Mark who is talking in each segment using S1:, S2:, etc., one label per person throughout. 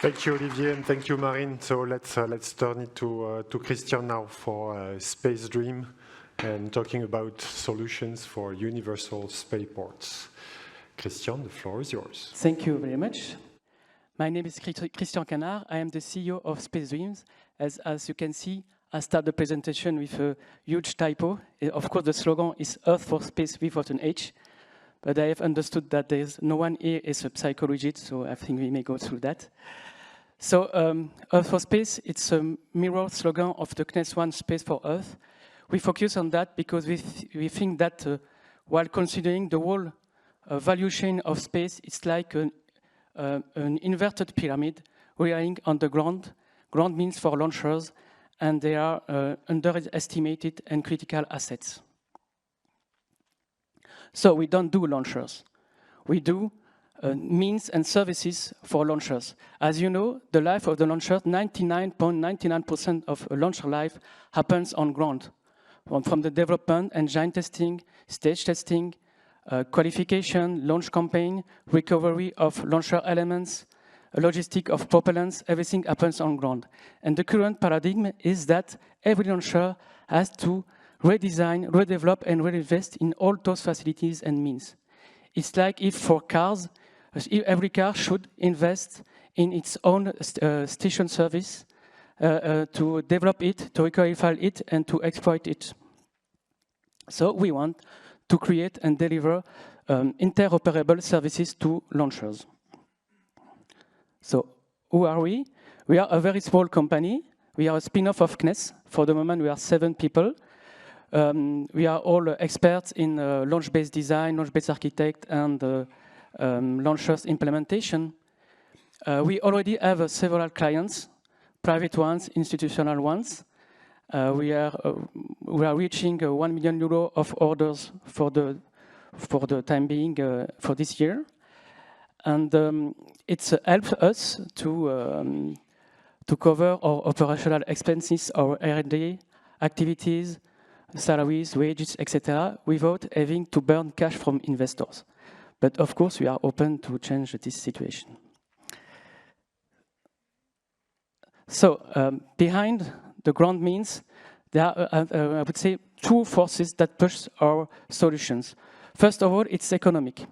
S1: Thank you, Olivier, and thank you, Marine. So let's turn it to Christian now for SpaceDream and talking about solutions for universal spaceports. Christian, the floor is yours.
S2: Thank you very much. My name is Christian Canart. I am the CEO of SpaceDreamS. As you can see, I start the presentation with a huge typo. Of course, the slogan is Earth for Space without an H, but I have understood that there's no one here is a psychologist, so I think we may go through that. So Earth for Space, it's a mirror slogan of the CNES One Space for Earth. We focus on that because we think that while considering the whole value chain of space, it's like an inverted pyramid relying on the ground. Ground means for launchers, and they are underestimated and critical assets. So we don't do launchers. We do means and services for launchers. As you know, the life of the launcher, 99.99% of a launcher life happens on ground. From the development, engine testing, stage testing, qualification, launch campaign, recovery of launcher elements, logistic of propellants, everything happens on ground. And the current paradigm is that every launcher has to redesign, redevelop, and reinvest in all those facilities and means. It's like if for cars, every car should invest in its own station service to develop it, to qualify it, and to exploit it. So we want to create and deliver interoperable services to launchers. So who are we? We are a very small company. We are a spin-off of CNES. For the moment, we are 7 people. We are all experts in launch-based design, launch-based architect, and launchers implementation. We already have several clients, private ones, institutional ones. We are reaching 1 million euro of orders for the time being for this year, and it's helped us to cover our operational expenses, our R&D activities, salaries, wages, etc., without having to burn cash from investors. But of course, we are open to change this situation. So behind the ground means there are, I would say, 2 forces that push our solutions. First of all, it's economic.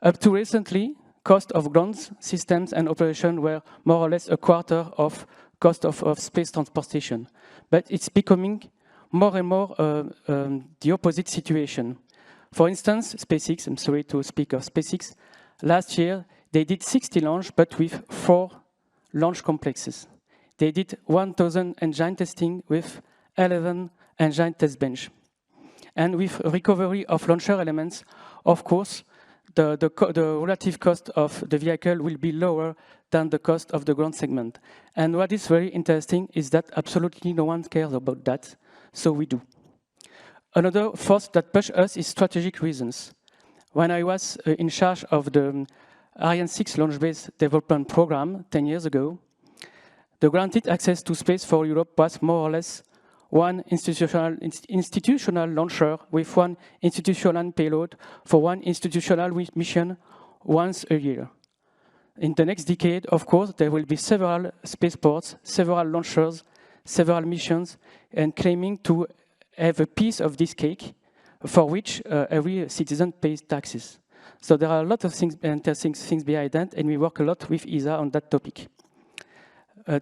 S2: Up to recently, cost of ground systems and operation were more or less a quarter of cost of space transportation. But it's becoming more and more the opposite situation. For instance, SpaceX, I'm sorry to speak of SpaceX, last year they did 60 launch, but with 4 launch complexes. They did 1,000 engine testing with 11 engine test bench. And with recovery of launcher elements, of course, the relative cost of the vehicle will be lower than the cost of the ground segment. And what is very interesting is that absolutely no one cares about that, so we do. Another force that pushes us is strategic reasons. When I was in charge of the Ariane 6 launch-based development program 10 years ago, the granted access to space for Europe was more or less one institutional launcher with one institutional payload for one institutional mission once a year. In the next decade, of course, there will be several spaceports, several launchers, several missions, and claiming to have a piece of this cake for which every citizen pays taxes. So there are a lot of things, interesting things behind that, and we work a lot with ESA on that topic.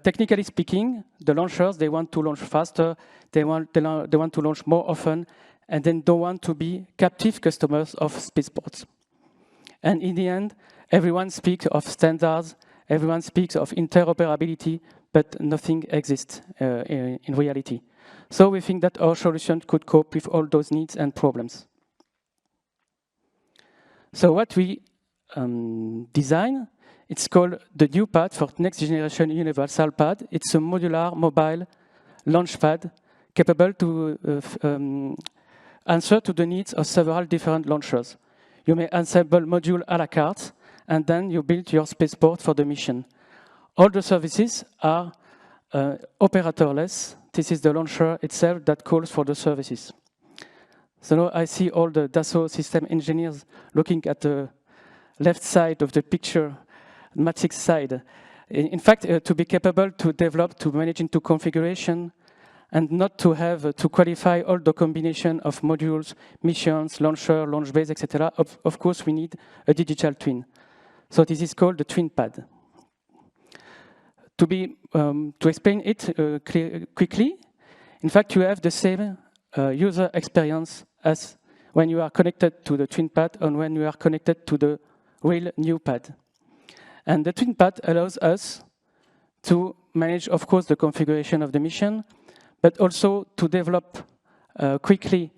S2: Technically speaking, the launchers, they want to launch faster, they want to launch more often, and then don't want to be captive customers of spaceports. And in the end, everyone speaks of standards, everyone speaks of interoperability, but nothing exists in reality. So we think that our solution could cope with all those needs and problems. So what we design, it's called the new pad for next generation universal pad. It's a modular mobile launch pad capable to answer to the needs of several different launchers. You may assemble module à la carte, and then you build your spaceport for the mission. All the services are operatorless. This is the launcher itself that calls for the services. So now I see all the Dassault system engineers looking at the left side of the picture, matrix side. In fact, to be capable to develop, to manage into configuration, and not to have to qualify all the combination of modules, missions, launcher, launch base, etc. Of course, we need a digital twin. So this is called the twin pad. To explain it quickly, in fact, you have the same user experience as when you are connected to the twin pad and when you are connected to the real new pad. And the twin pad allows us to manage, of course, the configuration of the mission, but also to develop quickly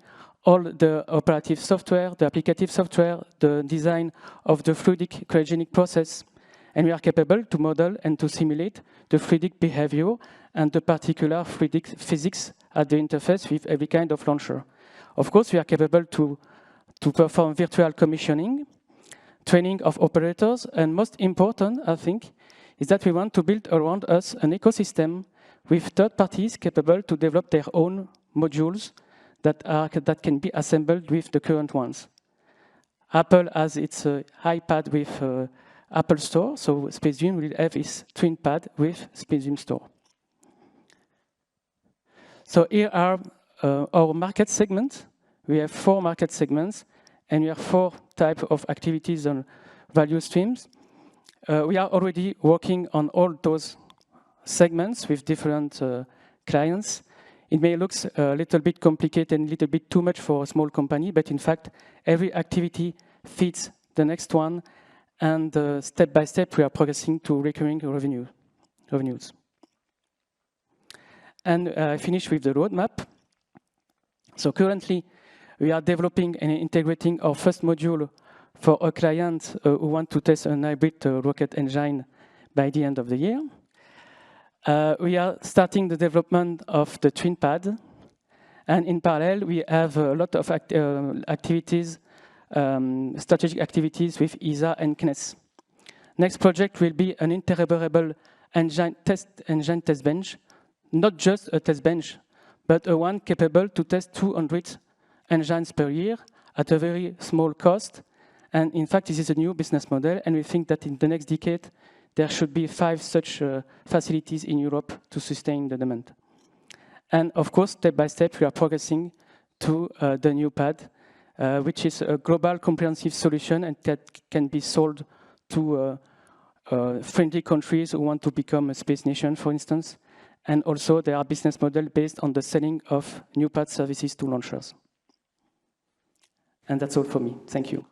S2: all the operative software, the applicative software, the design of the fluidic cryogenic process. And we are capable to model and to simulate the fluidic behavior and the particular fluidic physics at the interface with every kind of launcher. Of course, we are capable to perform virtual commissioning, training of operators, and most important, I think, is that we want to build around us an ecosystem with third parties capable to develop their own modules that can be assembled with the current ones. Apple has its iPad with Apple Store, so SpaceDream will have its twin pad with SpaceDream Store. So here are our market segments. We have 4 market segments, and we have 4 types of activities on value streams. We are already working on all those segments with different clients. It may look a little bit complicated and a little bit too much for a small company, but in fact, every activity feeds the next one, and step by step, we are progressing to recurring revenues. And I finish with the roadmap. So currently, we are developing and integrating our first module for a client who want to test an hybrid rocket engine by the end of the year. We are starting the development of the twin pad. And in parallel, we have a lot of activities, strategic activities with ESA and CNES. Next project will be an interoperable engine test bench, not just a test bench, but a one capable to test 200 engines per year at a very small cost. And in fact, this is a new business model, and we think that in the next decade, there should be 5 such facilities in Europe to sustain the demand. And of course, step by step, we are progressing to the new pad, which is a global comprehensive solution and that can be sold to friendly countries who want to become a space nation, for instance. And also, there are business models based on the selling of new pad services to launchers. And that's all for me. Thank you.